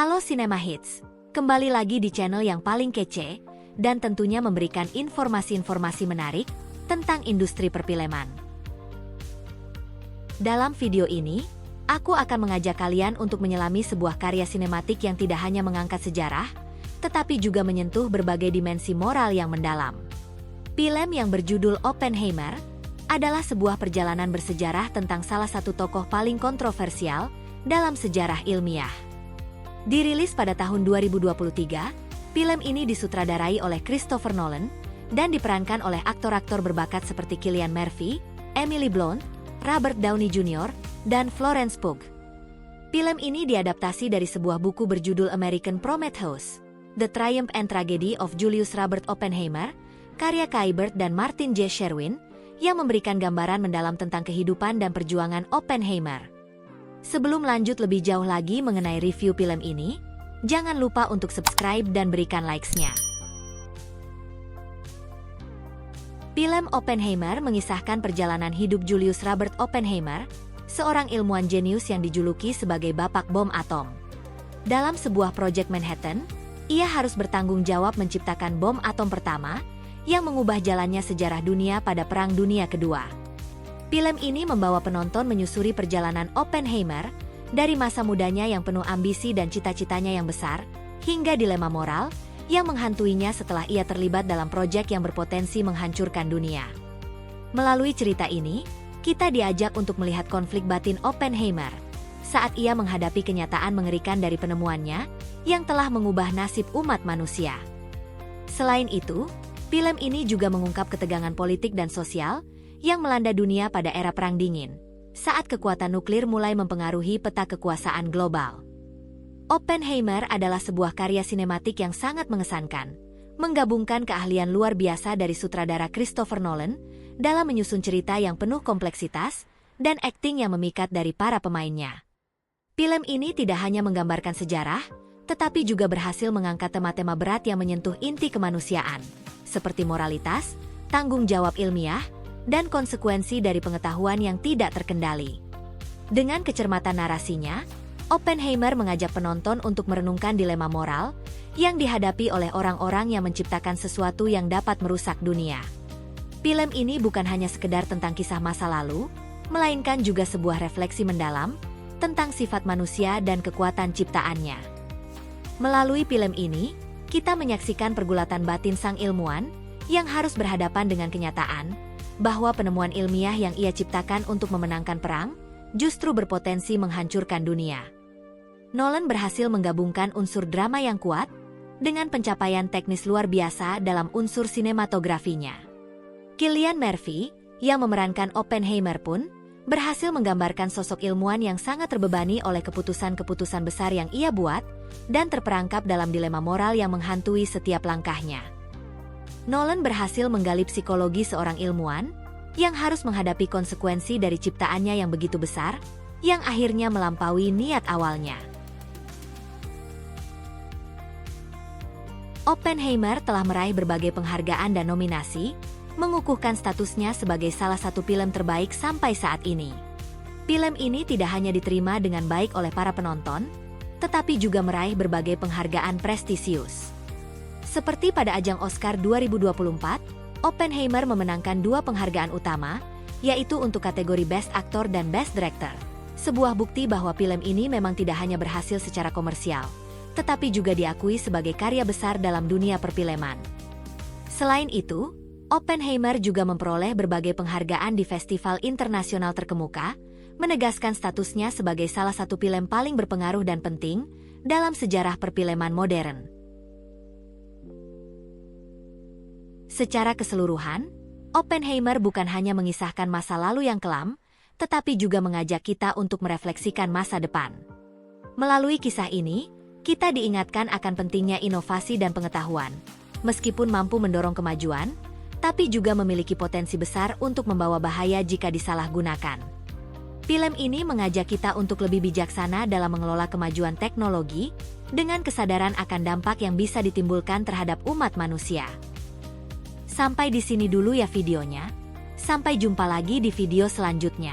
Halo Cinema Hits, kembali lagi di channel yang paling kece, dan tentunya memberikan informasi-informasi menarik tentang industri perfilman. Dalam video ini, aku akan mengajak kalian untuk menyelami sebuah karya sinematik yang tidak hanya mengangkat sejarah, tetapi juga menyentuh berbagai dimensi moral yang mendalam. Film yang berjudul Oppenheimer adalah sebuah perjalanan bersejarah tentang salah satu tokoh paling kontroversial dalam sejarah ilmiah. Dirilis pada tahun 2023, film ini disutradarai oleh Christopher Nolan dan diperankan oleh aktor-aktor berbakat seperti Cillian Murphy, Emily Blunt, Robert Downey Jr., dan Florence Pugh. Film ini diadaptasi dari sebuah buku berjudul American Prometheus, The Triumph and Tragedy of Julius Robert Oppenheimer, karya Kai Bird dan Martin J. Sherwin, yang memberikan gambaran mendalam tentang kehidupan dan perjuangan Oppenheimer. Sebelum lanjut lebih jauh lagi mengenai review film ini, jangan lupa untuk subscribe dan berikan likes-nya. Film Oppenheimer mengisahkan perjalanan hidup Julius Robert Oppenheimer, seorang ilmuwan jenius yang dijuluki sebagai bapak bom atom. Dalam sebuah proyek Manhattan, ia harus bertanggung jawab menciptakan bom atom pertama yang mengubah jalannya sejarah dunia pada Perang Dunia Kedua. Film ini membawa penonton menyusuri perjalanan Oppenheimer dari masa mudanya yang penuh ambisi dan cita-citanya yang besar, hingga dilema moral yang menghantuinya setelah ia terlibat dalam proyek yang berpotensi menghancurkan dunia. Melalui cerita ini, kita diajak untuk melihat konflik batin Oppenheimer saat ia menghadapi kenyataan mengerikan dari penemuannya yang telah mengubah nasib umat manusia. Selain itu, film ini juga mengungkap ketegangan politik dan sosial yang melanda dunia pada era Perang Dingin, saat kekuatan nuklir mulai mempengaruhi peta kekuasaan global. Oppenheimer adalah sebuah karya sinematik yang sangat mengesankan, menggabungkan keahlian luar biasa dari sutradara Christopher Nolan dalam menyusun cerita yang penuh kompleksitas dan akting yang memikat dari para pemainnya. Film ini tidak hanya menggambarkan sejarah, tetapi juga berhasil mengangkat tema-tema berat yang menyentuh inti kemanusiaan, seperti moralitas, tanggung jawab ilmiah, dan konsekuensi dari pengetahuan yang tidak terkendali. Dengan kecermatan narasinya, Oppenheimer mengajak penonton untuk merenungkan dilema moral yang dihadapi oleh orang-orang yang menciptakan sesuatu yang dapat merusak dunia. Film ini bukan hanya sekedar tentang kisah masa lalu, melainkan juga sebuah refleksi mendalam tentang sifat manusia dan kekuatan ciptaannya. Melalui film ini, kita menyaksikan pergulatan batin sang ilmuwan yang harus berhadapan dengan kenyataan bahwa penemuan ilmiah yang ia ciptakan untuk memenangkan perang justru berpotensi menghancurkan dunia. Nolan berhasil menggabungkan unsur drama yang kuat dengan pencapaian teknis luar biasa dalam unsur sinematografinya. Cillian Murphy, yang memerankan Oppenheimer pun, berhasil menggambarkan sosok ilmuwan yang sangat terbebani oleh keputusan-keputusan besar yang ia buat dan terperangkap dalam dilema moral yang menghantui setiap langkahnya. Nolan berhasil menggali psikologi seorang ilmuwan yang harus menghadapi konsekuensi dari ciptaannya yang begitu besar, yang akhirnya melampaui niat awalnya. Oppenheimer telah meraih berbagai penghargaan dan nominasi, mengukuhkan statusnya sebagai salah satu film terbaik sampai saat ini. Film ini tidak hanya diterima dengan baik oleh para penonton, tetapi juga meraih berbagai penghargaan prestisius. Seperti pada ajang Oscar 2024, Oppenheimer memenangkan 2 penghargaan utama, yaitu untuk kategori Best Actor dan Best Director. Sebuah bukti bahwa film ini memang tidak hanya berhasil secara komersial, tetapi juga diakui sebagai karya besar dalam dunia perfilman. Selain itu, Oppenheimer juga memperoleh berbagai penghargaan di festival internasional terkemuka, menegaskan statusnya sebagai salah satu film paling berpengaruh dan penting dalam sejarah perfilman modern. Secara keseluruhan, Oppenheimer bukan hanya mengisahkan masa lalu yang kelam, tetapi juga mengajak kita untuk merefleksikan masa depan. Melalui kisah ini, kita diingatkan akan pentingnya inovasi dan pengetahuan, meskipun mampu mendorong kemajuan, tapi juga memiliki potensi besar untuk membawa bahaya jika disalahgunakan. Film ini mengajak kita untuk lebih bijaksana dalam mengelola kemajuan teknologi, dengan kesadaran akan dampak yang bisa ditimbulkan terhadap umat manusia. Sampai di sini dulu ya videonya. Sampai jumpa lagi di video selanjutnya.